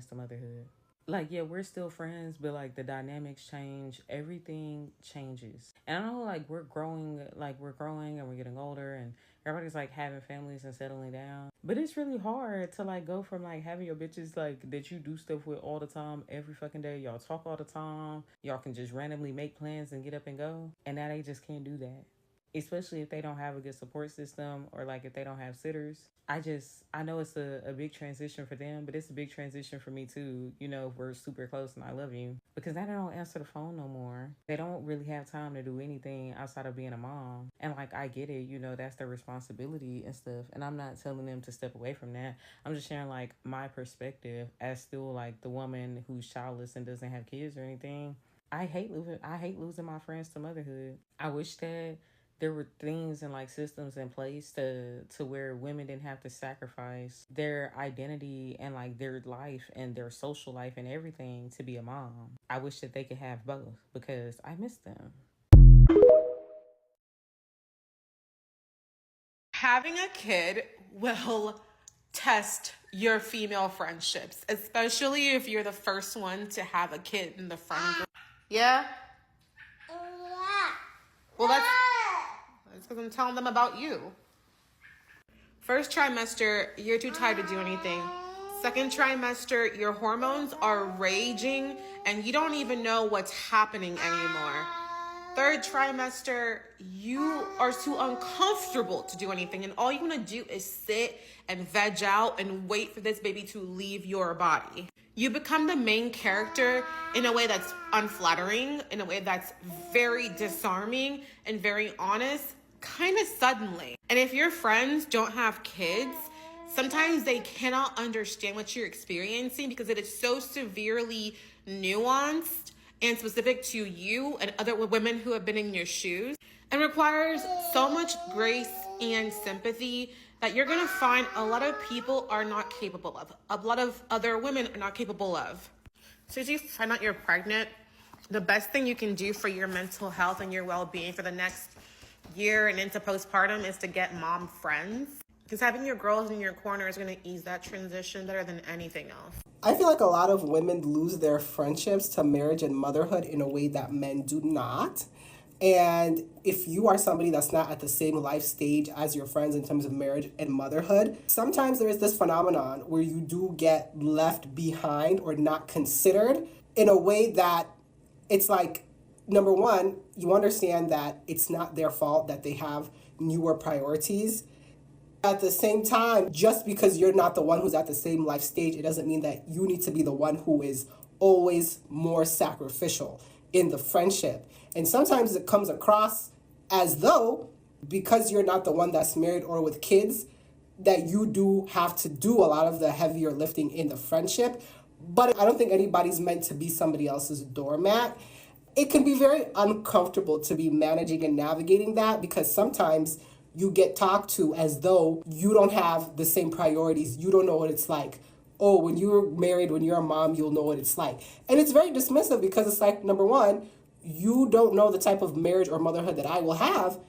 to motherhood. Like, yeah, we're still friends, but like the dynamics change, everything changes. And I know we're growing and we're getting older and everybody's like having families and settling down. But it's really hard to like go from like having your bitches like that you do stuff with all the time, every fucking day. Y'all talk all the time. Y'all can just randomly make plans and get up and go. And now they just can't do that, especially if they don't have a good support system or like if they don't have sitters. I know it's a big transition for them, but it's a big transition for me too. You know, if we're super close and I love you, because now they don't answer the phone no more. They don't really have time to do anything outside of being a mom. And like, I get it, you know, that's their responsibility and stuff. And I'm not telling them to step away from that. I'm just sharing like my perspective as still like the woman who's childless and doesn't have kids or anything. I hate losing my friends to motherhood. I wish that there were things and like systems in place to where women didn't have to sacrifice their identity and like their life and their social life and everything to be a mom. I wish that they could have both because I miss them. Having a kid will test your female friendships, especially if you're the first one to have a kid in the friend group. Yeah? Well, that's because I'm telling them about you. First trimester, you're too tired to do anything. Second trimester, your hormones are raging and you don't even know what's happening anymore. Third trimester, you are too uncomfortable to do anything and all you want to do is sit and veg out and wait for this baby to leave your body. You become the main character in a way that's unflattering, in a way that's very disarming and very honest, kind of suddenly. And if your friends don't have kids, sometimes they cannot understand what you're experiencing because it is so severely nuanced and specific to you and other women who have been in your shoes and requires so much grace and sympathy that you're going to find a lot of people are not capable of. A lot of other women are not capable of. So as you find out you're pregnant, the best thing you can do for your mental health and your well-being for the next year and into postpartum is to get mom friends. Because having your girls in your corner is going to ease that transition better than anything else. I feel like a lot of women lose their friendships to marriage and motherhood in a way that men do not. And if you are somebody that's not at the same life stage as your friends in terms of marriage and motherhood, sometimes there is this phenomenon where you do get left behind or not considered in a way that it's like, number one, you understand that it's not their fault that they have newer priorities. At the same time, just because you're not the one who's at the same life stage, it doesn't mean that you need to be the one who is always more sacrificial in the friendship. And sometimes it comes across as though, because you're not the one that's married or with kids, that you do have to do a lot of the heavier lifting in the friendship. But I don't think anybody's meant to be somebody else's doormat. It can be very uncomfortable to be managing and navigating that because sometimes you get talked to as though you don't have the same priorities. You don't know what it's like. Oh, when you're married, when you're a mom, you'll know what it's like. And it's very dismissive because it's like, number one, you don't know the type of marriage or motherhood that I will have.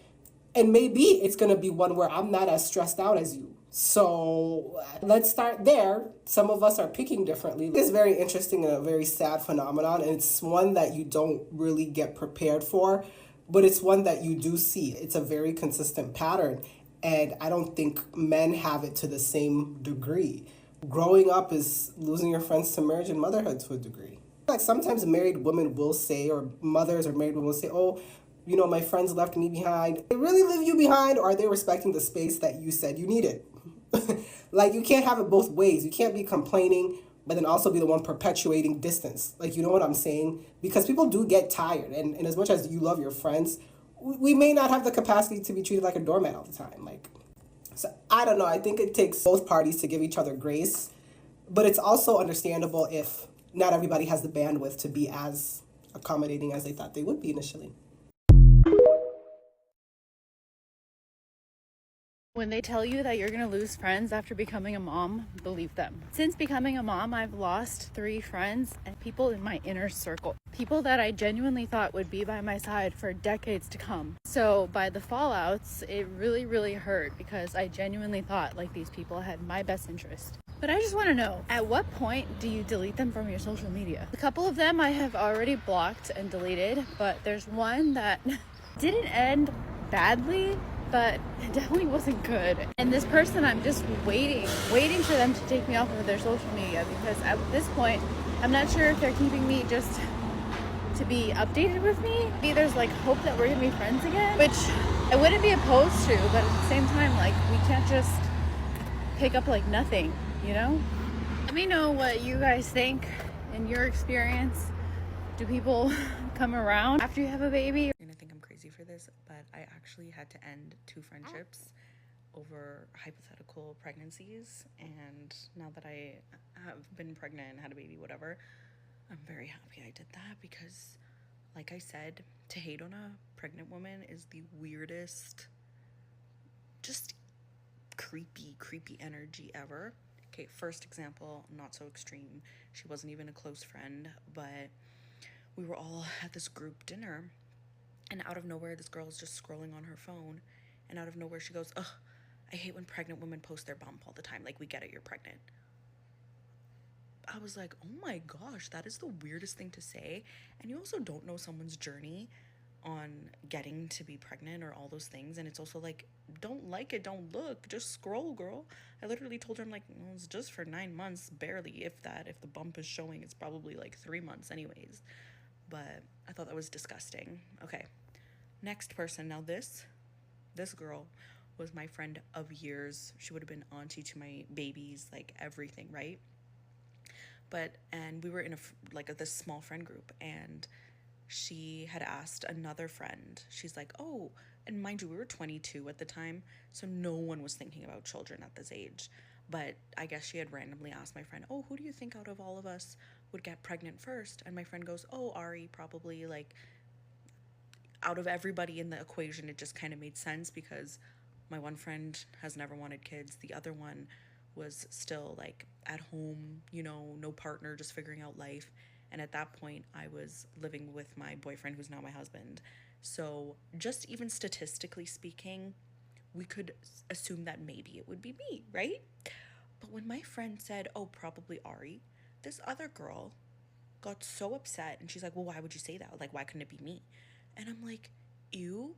And maybe it's going to be one where I'm not as stressed out as you. So let's start there. Some of us are picking differently. It's very interesting and a very sad phenomenon. And it's one that you don't really get prepared for, but it's one that you do see. It's a very consistent pattern. And I don't think men have it to the same degree. Growing up is losing your friends to marriage and motherhood to a degree. Like sometimes married women will say, or mothers or married women will say, oh, you know, my friends left me behind. They really leave you behind, or are they respecting the space that you said you needed? Like, you can't have it both ways. You can't be complaining, but then also be the one perpetuating distance. Like, you know what I'm saying? Because people do get tired. And as much as you love your friends, we may not have the capacity to be treated like a doormat all the time. So I don't know. I think it takes both parties to give each other grace. But it's also understandable if not everybody has the bandwidth to be as accommodating as they thought they would be initially. When they tell you that you're going to lose friends after becoming a mom, believe them. Since becoming a mom, I've lost 3 friends and people in my inner circle. People that I genuinely thought would be by my side for decades to come. So by the fallouts, it really, really hurt because I genuinely thought like these people had my best interest. But I just want to know, at what point do you delete them from your social media? A couple of them I have already blocked and deleted, but there's one that didn't end badly, but it definitely wasn't good. And this person, I'm just waiting for them to take me off of their social media, because at this point, I'm not sure if they're keeping me just to be updated with me. Maybe there's like hope that we're gonna be friends again, which I wouldn't be opposed to, but at the same time, like, we can't just pick up like nothing, you know? Let me know what you guys think in your experience. Do people come around after you have a baby? You're gonna think I'm crazy for this, but I actually had to end 2 friendships over hypothetical pregnancies, and now that I have been pregnant and had a baby, whatever, I'm very happy I did that, because like I said, to hate on a pregnant woman is the weirdest, just creepy energy ever. Okay, first example, not so extreme. She wasn't even a close friend, but we were all at this group dinner, and out of nowhere, this girl is just scrolling on her phone, and out of nowhere, she goes, "Ugh, I hate when pregnant women post their bump all the time. Like, we get it, you're pregnant." I was like, oh my gosh, that is the weirdest thing to say. And you also don't know someone's journey on getting to be pregnant or all those things. And it's also like, don't like it, don't look, just scroll, girl. I literally told her, I'm like, well, it's just for 9 months, barely, if that. If the bump is showing, it's probably like 3 months anyways. But I thought that was disgusting. Okay, next person. Now this girl was my friend of years. She would have been auntie to my babies, like everything, right? And we were in this small friend group, and she had asked another friend. She's like, oh, and mind you, we were 22 at the time, so no one was thinking about children at this age. But I guess she had randomly asked my friend, oh, who do you think out of all of us would get pregnant first? And my friend goes, oh, Ari, probably. Like, out of everybody in the equation, it just kind of made sense, because my one friend has never wanted kids. The other one was still like at home, you know, no partner, just figuring out life. And at that point, I was living with my boyfriend, who's now my husband. So just even statistically speaking, we could assume that maybe it would be me, right? But when my friend said, oh, probably Ari, this other girl got so upset, and she's like, well, why would you say that? Like, why couldn't it be me? And I'm like, ew,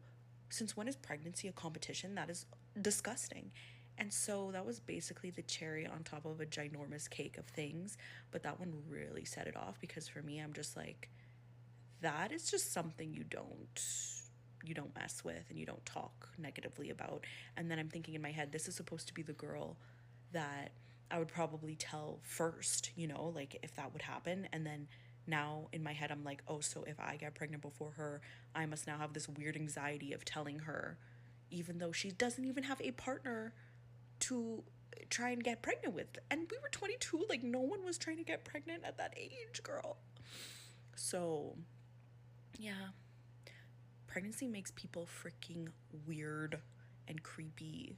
since when is pregnancy a competition? That is disgusting. And so that was basically the cherry on top of a ginormous cake of things. But that one really set it off, because for me, I'm just like, that is just something you don't mess with, and you don't talk negatively about. And then I'm thinking in my head, this is supposed to be the girl that I would probably tell first, you know, like if that would happen. And then now in my head, I'm like, oh, so if I get pregnant before her, I must now have this weird anxiety of telling her, even though she doesn't even have a partner to try and get pregnant with. And we were 22, like no one was trying to get pregnant at that age, girl. So yeah, pregnancy makes people freaking weird and creepy.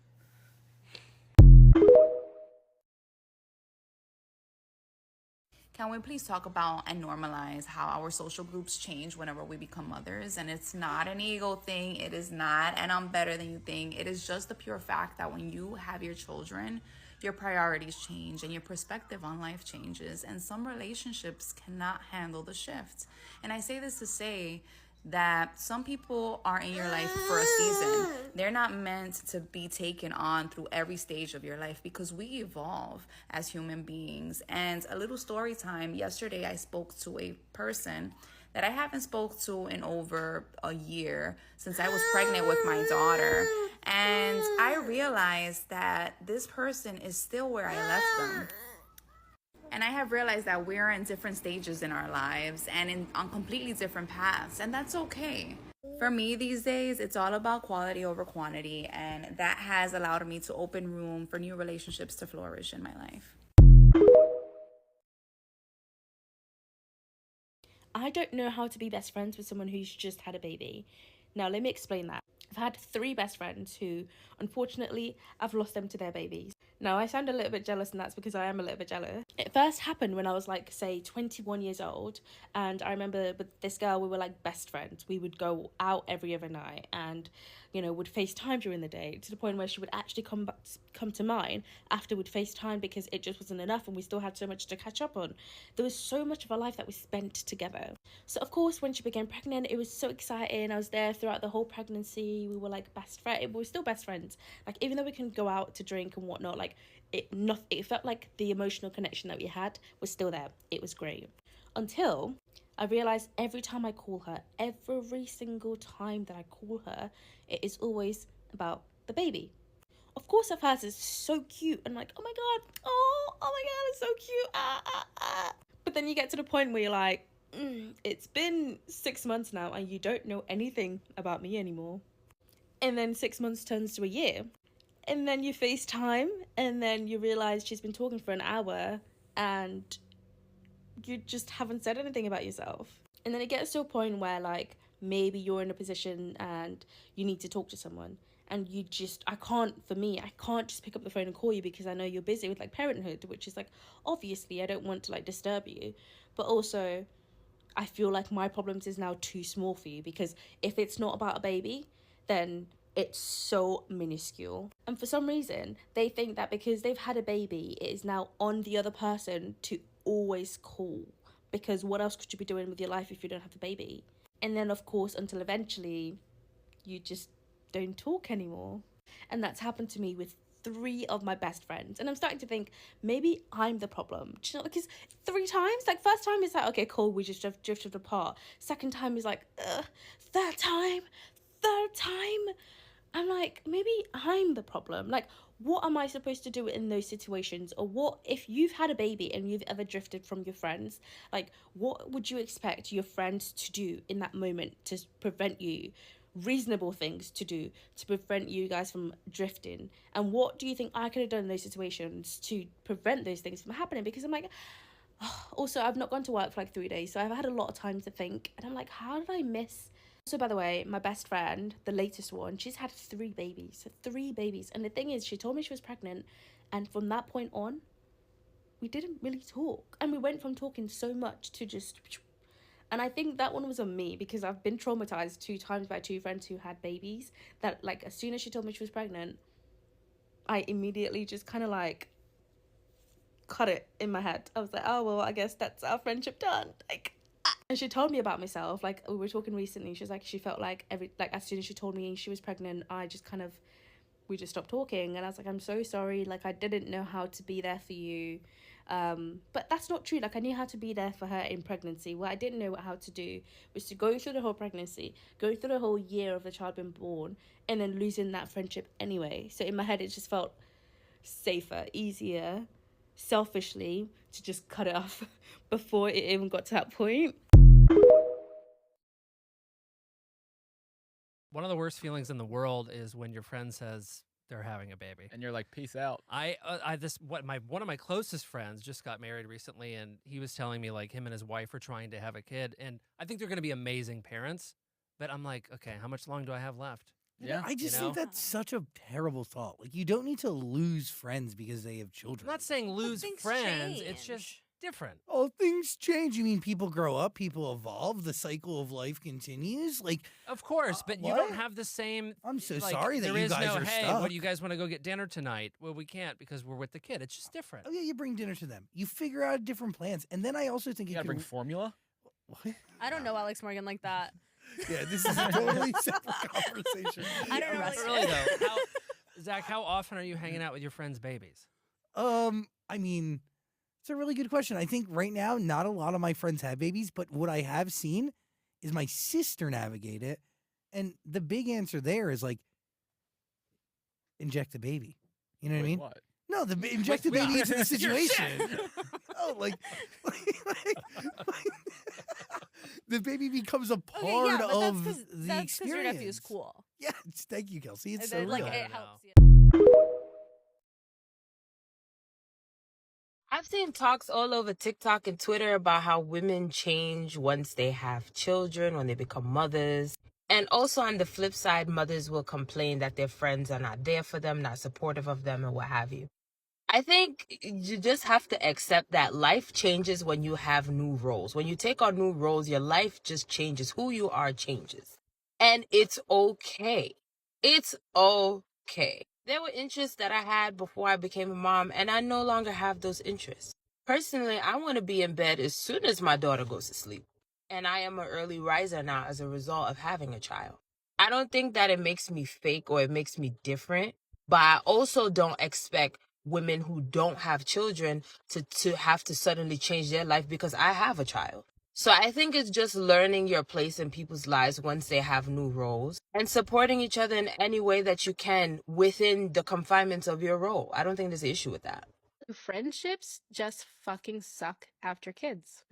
Can we please talk about and normalize how our social groups change whenever we become mothers? And it's not an ego thing. It is not, and I'm better than you think. It is just the pure fact that when you have your children, your priorities change and your perspective on life changes. And some relationships cannot handle the shift. And I say this to say that some people are in your life for a season. They're not meant to be taken on through every stage of your life, because we evolve as human beings. And a little story time. Yesterday, I spoke to a person that I haven't spoke to in over a year, since I was pregnant with my daughter. And I realized that this person is still where I left them. And I have realized that we're in different stages in our lives and on completely different paths, and that's okay. For me these days, it's all about quality over quantity, and that has allowed me to open room for new relationships to flourish in my life. I don't know how to be best friends with someone who's just had a baby. Now, let me explain that. I've had 3 best friends who, unfortunately, I've lost them to their babies. Now, I sound a little bit jealous, and that's because I am a little bit jealous. It first happened when I was, like, say, 21 years old, and I remember with this girl, we were, like, best friends. We would go out every other night, and would FaceTime during the day, to the point where she would actually come to mine after we'd FaceTime, because it just wasn't enough and we still had so much to catch up on. There was so much of our life that we spent together. So of course, when she became pregnant, it was so exciting. I was there throughout the whole pregnancy. We were like best friends. We were still best friends. Like, even though we can go out to drink and whatnot, like it felt like the emotional connection that we had was still there. It was great. Until I realized every time I call her, every single time that I call her, it is always about the baby. Of course, at first it's so cute and like, oh my god, it's so cute. But then you get to the point where you're like, it's been 6 months now and you don't know anything about me anymore. And then 6 months turns to a year. And then you FaceTime and then you realize she's been talking for an hour and you just haven't said anything about yourself. And then it gets to a point where, like, maybe you're in a position and you need to talk to someone, and I can't just pick up the phone and call you because I know you're busy with, like, parenthood, which is, like, obviously I don't want to, like, disturb you, but also I feel like my problems is now too small for you, because if it's not about a baby, then it's so minuscule. And for some reason, they think that because they've had a baby, it is now on the other person to always call, because what else could you be doing with your life if you don't have a baby? And then, of course, until eventually you just don't talk anymore. And that's happened to me with 3 of my best friends, and I'm starting to think maybe I'm the problem. Do you know, because 3 times, like, first time is like, okay, cool, we just drifted apart. Second time is like, third time, I'm like, maybe I'm the problem. Like, what am I supposed to do in those situations? Or what if you've had a baby and you've ever drifted from your friends? Like, what would you expect your friends to do in that moment to prevent you? Reasonable things to do to prevent you guys from drifting. And what do you think I could have done in those situations to prevent those things from happening? Because I'm like, also, I've not gone to work for like 3 days, so I've had a lot of time to think, and I'm like, how did I miss? So, by the way, my best friend, the latest one, she's had 3 babies. And the thing is, she told me she was pregnant, and from that point on, we didn't really talk. And we went from talking so much to just... And I think that one was on me, because I've been traumatized 2 times by 2 friends who had babies, that, like, as soon as she told me she was pregnant, I immediately just kind of, like, cut it in my head. I was like, oh, well, I guess that's our friendship done. Like... And she told me about myself, like, we were talking recently, she was like, she felt like as soon as she told me she was pregnant, we just stopped talking. And I was like, I'm so sorry, like, I didn't know how to be there for you. But that's not true. Like, I knew how to be there for her in pregnancy. What I didn't know how to do was to go through the whole pregnancy, go through the whole year of the child being born, and then losing that friendship anyway. So in my head, it just felt safer, easier, selfishly, to just cut it off before it even got to that point. One of the worst feelings in the world is when your friend says they're having a baby, and you're like, peace out. One of my closest friends just got married recently, and he was telling me, like, him and his wife are trying to have a kid, and I think they're going to be amazing parents. But I'm like, okay, how much longer do I have left? Yeah, I just think that's such a terrible thought. Like, you don't need to lose friends because they have children. I'm not saying lose friends. It's just different. Oh, things change. You mean people grow up, people evolve, the cycle of life continues? Like, of course, but you don't have the same... I'm so like, sorry that you guys are hey, stuck. what do you guys want to go get dinner tonight? Well, we can't because we're with the kid. It's just different. Oh, yeah, you bring dinner to them. You figure out different plans. And then I also think you gotta bring formula? What? I don't know Alex Morgan like that. Yeah, this is a totally separate conversation. I don't know. Really, though. Zach, how often are you hanging out with your friends' babies? I mean... It's a really good question. I think right now, not a lot of my friends have babies, but what I have seen is my sister navigate it. And the big answer there is, like, inject the baby. You know what I mean? What? No, inject the baby into the situation. Oh, like the baby becomes a part of the experience. Because your nephew is cool. Yeah, thank you, Kelsey. It's And so then, like, real. it helps. I've seen talks all over TikTok and Twitter about how women change once they have children, when they become mothers. And also on the flip side, mothers will complain that their friends are not there for them, not supportive of them, and what have you. I think you just have to accept that life changes when you have new roles. When you take on new roles, your life just changes. Who you are changes. And it's okay. It's okay. There were interests that I had before I became a mom, and I no longer have those interests. Personally, I want to be in bed as soon as my daughter goes to sleep. And I am an early riser now as a result of having a child. I don't think that it makes me fake or it makes me different, but I also don't expect women who don't have children to have to suddenly change their life because I have a child. So I think it's just learning your place in people's lives once they have new roles and supporting each other in any way that you can within the confinements of your role. I don't think there's an issue with that. Friendships just fucking suck after kids.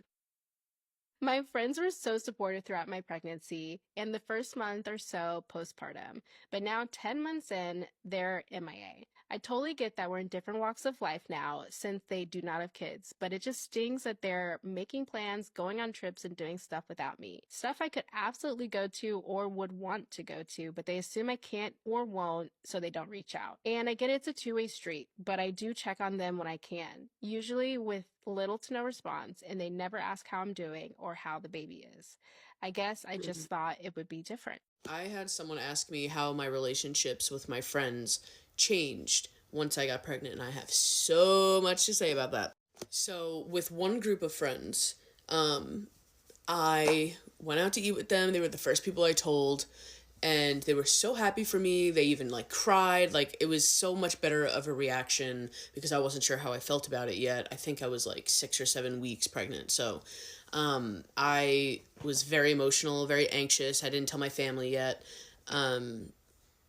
My friends were so supportive throughout my pregnancy and the first month or so postpartum, but now 10 months in, they're MIA. I totally get that we're in different walks of life now since they do not have kids, but it just stings that they're making plans, going on trips, and doing stuff without me. Stuff I could absolutely go to or would want to go to, but they assume I can't or won't, so they don't reach out. And I get it's a two-way street, but I do check on them when I can, usually with little to no response, and they never ask how I'm doing or how the baby is. I guess I just thought it would be different. I had someone ask me how my relationships with my friends changed once I got pregnant, and I have so much to say about that. So with one group of friends, I went out to eat with them. They were the first people I told, and they were so happy for me. They even like cried. Like, it was so much better of a reaction because I wasn't sure how I felt about it yet. I think I was like 6 or 7 weeks pregnant. So I was very emotional, very anxious. I didn't tell my family yet.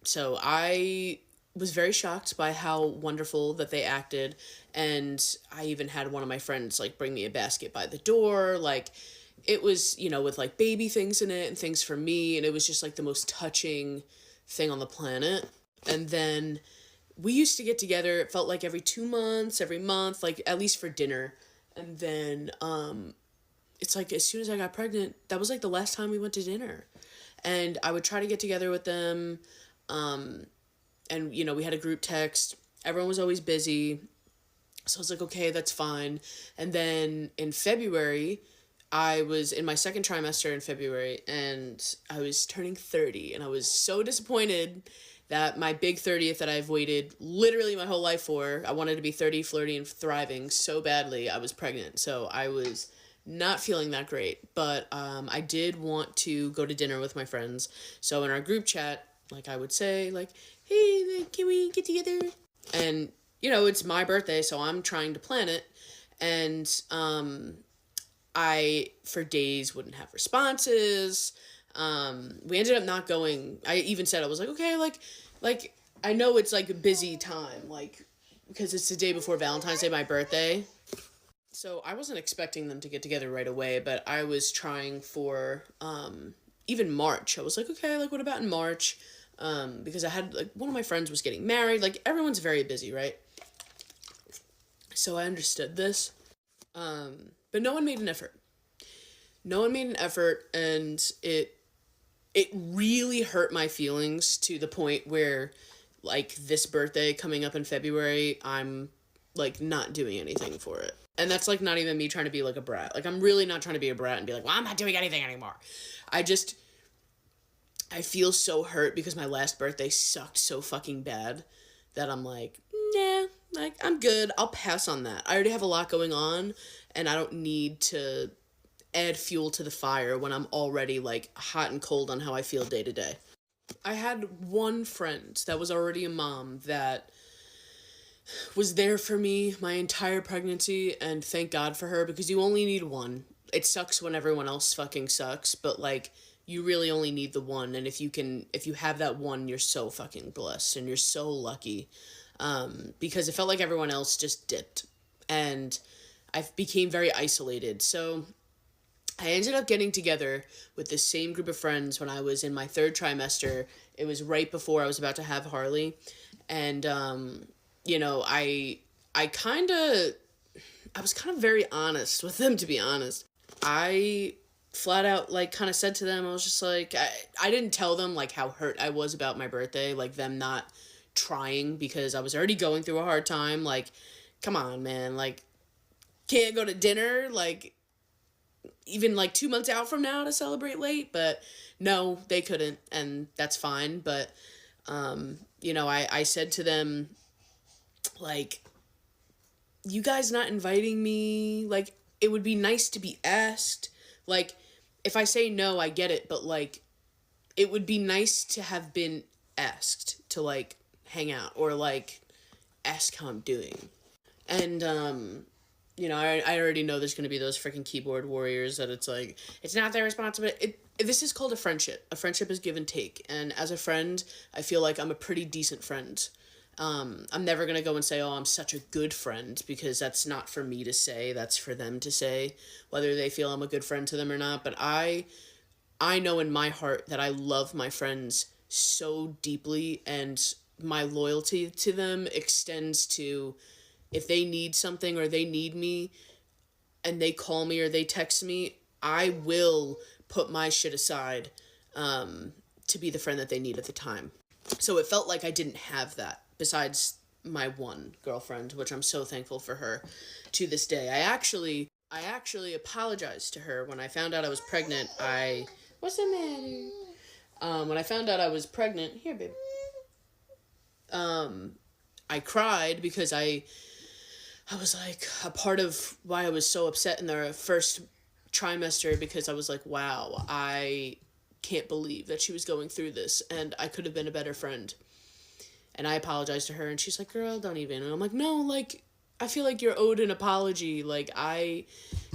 So I was very shocked by how wonderful that they acted. And I even had one of my friends like bring me a basket by the door. Like, it was, you know, with like baby things in it and things for me. And it was just like the most touching thing on the planet. And then we used to get together. It felt like every 2 months, every month, like at least for dinner. And then, it's like as soon as I got pregnant, that was like the last time we went to dinner. And I would try to get together with them. And, you know, we had a group text. Everyone was always busy. So I was like, okay, that's fine. And then in February, I was in my second trimester in February, and I was turning 30. And I was so disappointed that my big 30th that I've waited literally my whole life for, I wanted to be 30, flirty, and thriving so badly, I was pregnant. So I was not feeling that great. But I did want to go to dinner with my friends. So in our group chat, like, I would say, like, hey, can we get together? And, you know, it's my birthday, so I'm trying to plan it. And I, for days, wouldn't have responses. We ended up not going. I even said, I was like, okay, like, I know it's, like, a busy time, like, because it's the day before Valentine's Day, my birthday. So I wasn't expecting them to get together right away, but I was trying for, even March. I was like, okay, like, what about in March? Because I had, like, one of my friends was getting married. Like, everyone's very busy, right? So I understood this. But no one made an effort. No one made an effort, and it really hurt my feelings to the point where, like, this birthday coming up in February, I'm, like, not doing anything for it. And that's, like, not even me trying to be, like, a brat. Like, I'm really not trying to be a brat and be like, well, I'm not doing anything anymore. I feel so hurt because my last birthday sucked so fucking bad that I'm like, nah, like, I'm good. I'll pass on that. I already have a lot going on, and I don't need to add fuel to the fire when I'm already, like, hot and cold on how I feel day to day. I had one friend that was already a mom that was there for me my entire pregnancy, and thank God for her, because you only need one. It sucks when everyone else fucking sucks, but, like, you really only need the one, and if you have that one, you're so fucking blessed, and you're so lucky, because it felt like everyone else just dipped, and I became very isolated. So I ended up getting together with the same group of friends when I was in my third trimester. It was right before I was about to have Harley, and you know, I was kind of very honest with them, to be honest. I flat out, like, kind of said to them, I was just like, I didn't tell them, like, how hurt I was about my birthday, like, them not trying, because I was already going through a hard time. Like, come on, man, like, can't go to dinner, like, even, like, 2 months out from now to celebrate late. But no, they couldn't, and that's fine. But I said to them, like, you guys not inviting me, like, it would be nice to be asked. Like, if I say no, I get it, but, like, it would be nice to have been asked to, like, hang out or, like, ask how I'm doing. And, I already know there's going to be those freaking keyboard warriors that it's like, it's not their responsibility. This is called a friendship. A friendship is give and take. And as a friend, I feel like I'm a pretty decent friend. I'm never going to go and say, oh, I'm such a good friend, because that's not for me to say. That's for them to say, whether they feel I'm a good friend to them or not. But I know in my heart that I love my friends so deeply, and my loyalty to them extends to, if they need something or they need me and they call me or they text me, I will put my shit aside to be the friend that they need at the time. So it felt like I didn't have that, besides my one girlfriend, which I'm so thankful for her to this day. I actually apologized to her when I found out I was pregnant. What's the matter? When I found out I was pregnant, here, babe. I cried because I was like, a part of why I was so upset in the first trimester, because I was like, wow, I can't believe that she was going through this, and I could have been a better friend. And I apologized to her, and she's like, girl, don't even. And I'm like, no, like, I feel like you're owed an apology. Like, I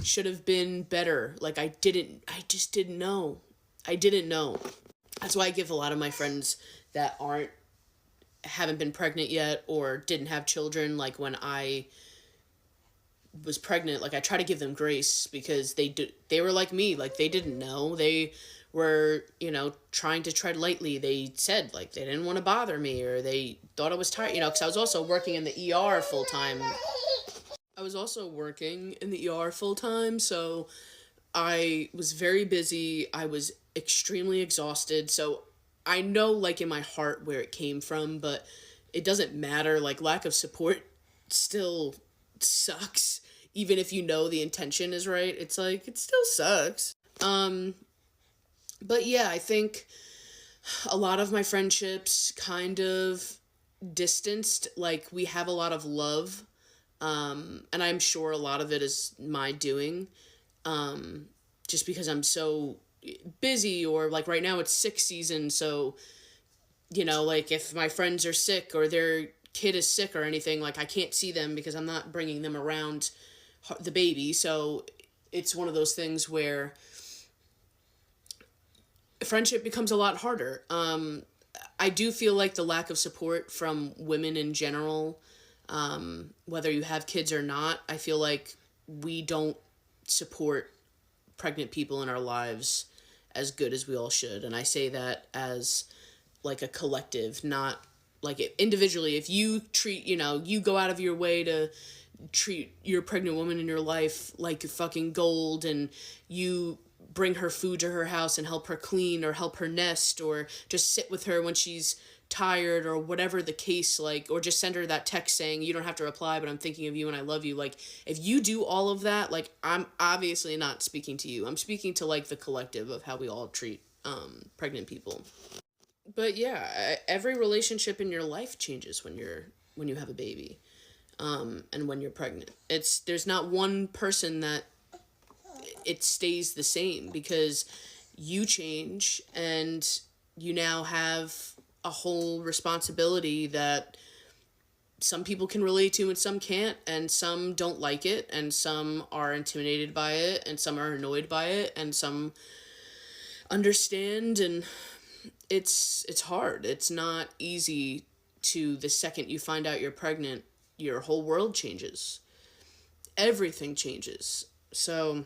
should have been better. Like, I just didn't know. I didn't know. That's why I give a lot of my friends that haven't been pregnant yet or didn't have children, like, when I was pregnant, like, I try to give them grace, because they were like me. Like, they didn't know. They were, trying to tread lightly. They said, like, they didn't want to bother me, or they thought I was tired, because I was also working in the ER full-time. So I was very busy. I was extremely exhausted. So I know, like, in my heart where it came from, but it doesn't matter. Like, lack of support still sucks. Even if you know the intention is right, it's like, it still sucks. But yeah, I think a lot of my friendships kind of distanced. Like, we have a lot of love, and I'm sure a lot of it is my doing, just because I'm so busy, or, like, right now it's sick season, so, like, if my friends are sick or their kid is sick or anything, like, I can't see them because I'm not bringing them around the baby. So it's one of those things where friendship becomes a lot harder. I do feel like the lack of support from women in general, whether you have kids or not, I feel like we don't support pregnant people in our lives as good as we all should. And I say that as, like, a collective, not, like, individually. If you treat, you go out of your way to treat your pregnant woman in your life like fucking gold, and you bring her food to her house and help her clean or help her nest, or just sit with her when she's tired, or whatever the case, like, or just send her that text saying, you don't have to reply, but I'm thinking of you and I love you. Like, if you do all of that, like, I'm obviously not speaking to you. I'm speaking to, like, the collective of how we all treat pregnant people. But yeah, every relationship in your life changes when you have a baby, and when you're pregnant. There's not one person that it stays the same, because you change and you now have a whole responsibility that some people can relate to and some can't, and some don't like it, and some are intimidated by it, and some are annoyed by it, and some understand. And it's hard. It's not easy. To the second you find out you're pregnant, your whole world changes. Everything changes. So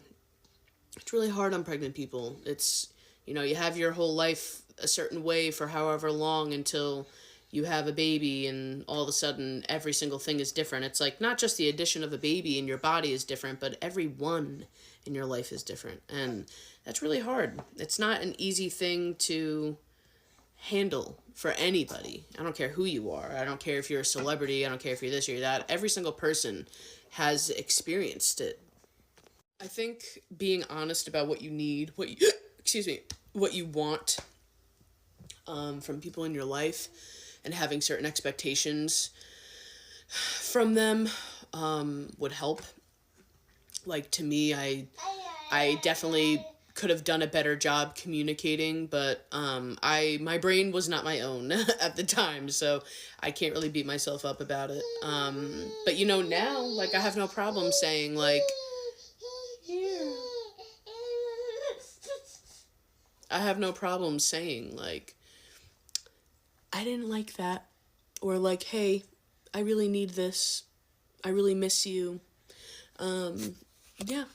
it's really hard on pregnant people. It's, you have your whole life a certain way for however long until you have a baby, and all of a sudden every single thing is different. It's like, not just the addition of a baby in your body is different, but everyone in your life is different. And that's really hard. It's not an easy thing to handle for anybody. I don't care who you are. I don't care if you're a celebrity. I don't care if you're this or that. Every single person has experienced it. I think being honest about what you need, what you want, from people in your life and having certain expectations from them would help. Like, to me, I definitely could have done a better job communicating, but my brain was not my own at the time, so I can't really beat myself up about it. But you know, now, like, I have no problem saying, like, here. I have no problem saying, like, I didn't like that, or like, hey, I really need this, I really miss you. Yeah,